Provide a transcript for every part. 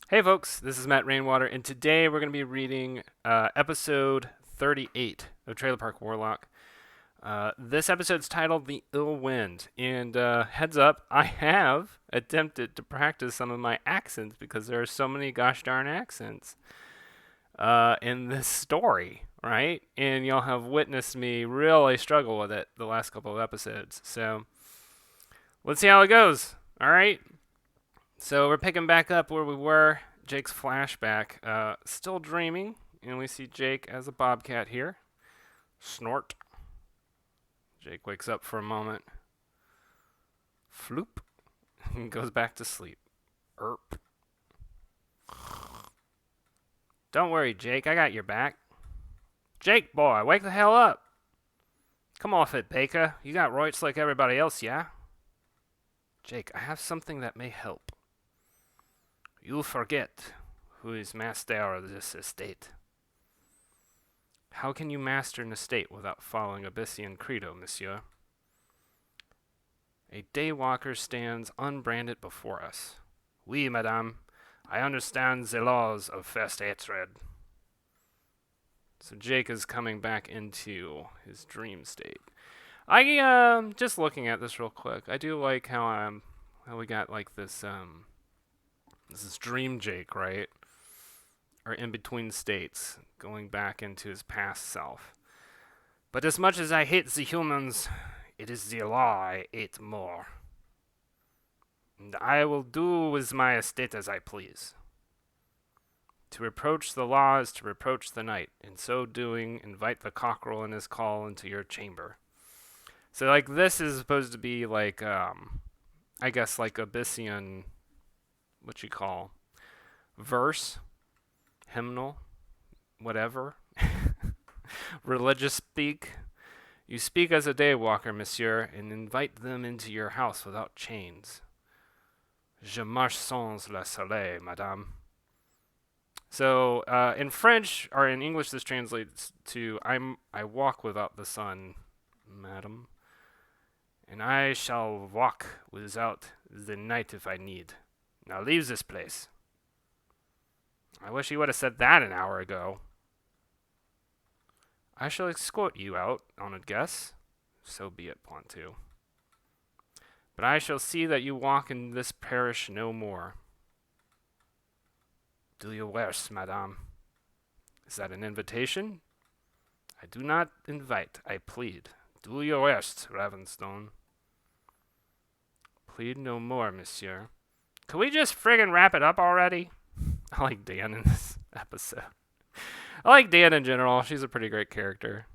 Hey folks, this is Matt Rainwater, and today we're going to be reading episode 38 of Trailer Park Warlock. This episode's titled The Ill Wind, and heads up, I have attempted to practice some of my accents because there are so many gosh darn accents in this story, right? And y'all have witnessed me really struggle with it the last couple of episodes. So let's see how it goes, alright? So we're picking back up where we were. Jake's flashback. Still dreaming, and we see Jake as a bobcat here. Snort. Jake wakes up for a moment. Floop. And goes back to sleep. Erp. Don't worry, Jake. I got your back. Jake, boy, wake the hell up. Come off it, Baker. You got rights like everybody else, yeah? Jake, I have something that may help. You forget who is master of this estate. How can you master an estate without following Abyssian credo, monsieur? A daywalker stands unbranded before us. Oui, madame. I understand the laws of first hatred. So Jake is coming back into his dream state. Just looking at this real quick. I do like how we got like this this is Dream Jake, right? Or in between states, going back into his past self. But as much as I hate the humans, it is the law I hate more. And I will do with my estate as I please. To reproach the law is to reproach the night. In so doing, invite the cockerel in his call into your chamber. So, like, this is supposed to be like, I guess, like Abyssian, what you call, verse, hymnal, whatever, religious speak. You speak as a daywalker, monsieur, and invite them into your house without chains. Je marche sans le soleil, madame. So, in French, or in English, this translates to, I walk without the sun, madam. And I shall walk without the night if I need. Now leave this place. I wish he would have said that an hour ago. I shall escort you out on a guess. So be it, Pointu. But I shall see that you walk in this parish no more. Do your worst, madame. Is that an invitation? I do not invite, I plead. Do your worst, Revenstone. Plead no more, monsieur. Can we just friggin' wrap it up already? I like Dan in this episode. I like Dan in general. She's a pretty great character.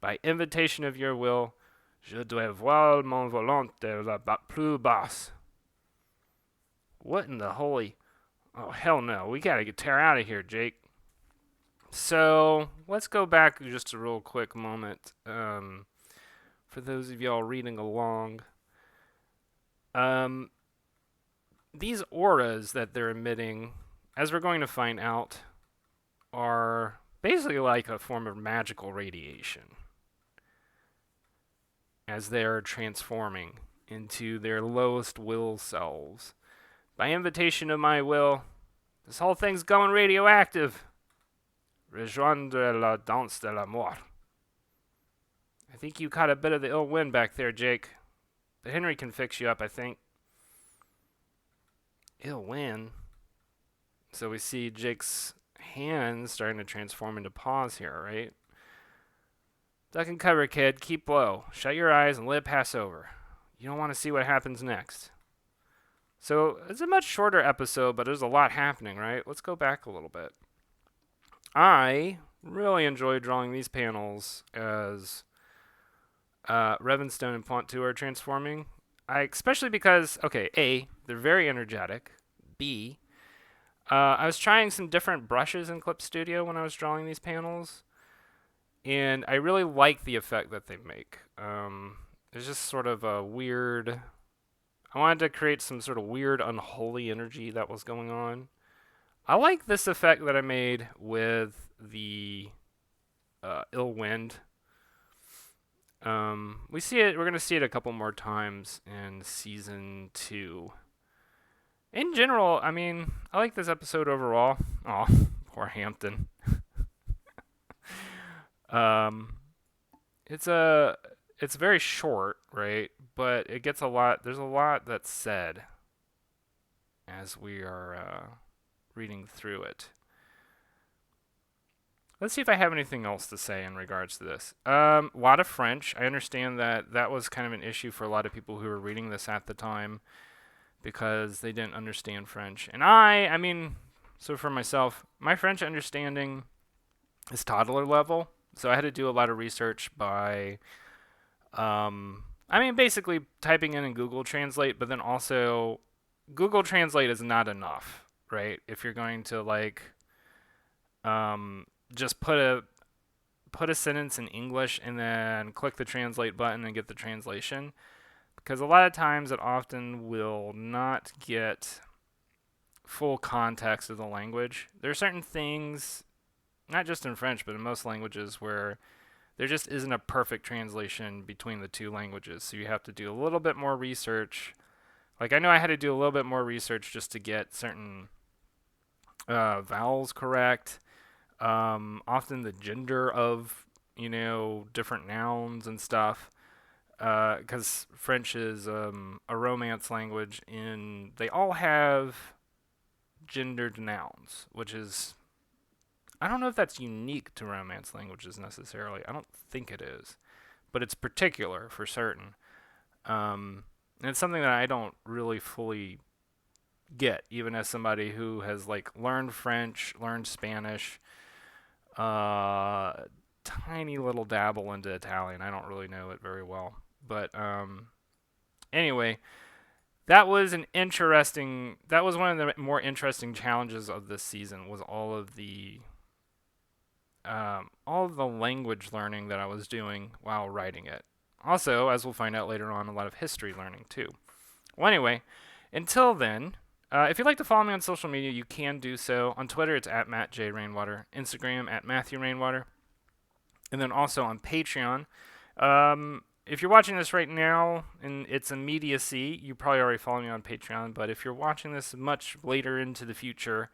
By invitation of your will, je dois voir mon volonté la plus basse. What in the holy... Oh, hell no. We gotta tear out of here, Jake. So, let's go back just a real quick moment. For those of y'all reading along. These auras that they're emitting, as we're going to find out, are basically like a form of magical radiation as they're transforming into their lowest will selves. By invitation of my will, this whole thing's going radioactive. Rejoindre la danse de la mort. I think you caught a bit of the ill wind back there, Jake. But Henry can fix you up, I think. Ill wind? So we see Jake's hands starting to transform into paws here, right? Duck and cover, kid. Keep low. Shut your eyes and let it pass over. You don't want to see what happens next. So it's a much shorter episode, but there's a lot happening, right? Let's go back a little bit. I really enjoy drawing these panels as Revenstone and Pointu are transforming. Especially because, okay, A, they're very energetic. B, I was trying some different brushes in Clip Studio when I was drawing these panels, and I really like the effect that they make. It's just sort of a weird... I wanted to create some sort of weird, unholy energy that was going on. I like this effect that I made with the Ill Wind. We're going to see it a couple more times in Season 2. in general, I mean, I like this episode overall. Oh, poor Hampton. Um, it's a it's very short, right? But it gets a lot. There's a lot that's said as we are reading through it. Let's see if I have anything else to say in regards to this. A lot of French. I understand that that was kind of an issue for a lot of people who were reading this at the time because they didn't understand French. And I mean, so for myself, my French understanding is toddler level. So I had to do a lot of research by, I mean, basically typing in Google Translate, but then also Google Translate is not enough, right? If you're going to like, just put a sentence in English and then click the translate button and get the translation, because a lot of times it often will not get full context of the language. There are certain things, not just in French, but in most languages, where there just isn't a perfect translation between the two languages. So you have to do a little bit more research. Like, I know I had to do a little bit more research just to get certain vowels correct. Often the gender of, different nouns and stuff. Because French is a Romance language, and they all have gendered nouns, which is, I don't know if that's unique to Romance languages necessarily. I don't think it is, but it's particular for certain. And it's something that I don't really fully get, even as somebody who has like learned French, learned Spanish, tiny little dabble into Italian. I don't really know it very well, but anyway, that was an interesting. That was one of the more interesting challenges of this season. Was all of the language learning that I was doing while writing it. Also, as we'll find out later on, a lot of history learning too. Well, anyway, until then, if you'd like to follow me on social media, you can do so. On Twitter, it's at MattJRainwater. Instagram, at MatthewRainwater. And then also on Patreon. If you're watching this right now and it's immediacy, you probably already follow me on Patreon. But if you're watching this much later into the future,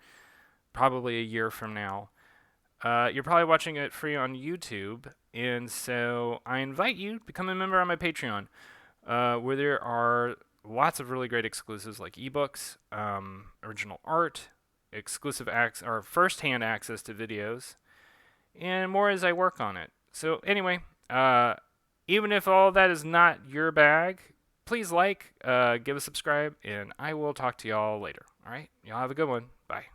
probably a year from now, you're probably watching it free on YouTube. And so I invite you to become a member on my Patreon, where there are lots of really great exclusives like ebooks, original art, exclusive or first-hand access to videos, and more as I work on it. So anyway, even if all that is not your bag, please give a subscribe, and I will talk to y'all later. All right? Y'all have a good one. Bye.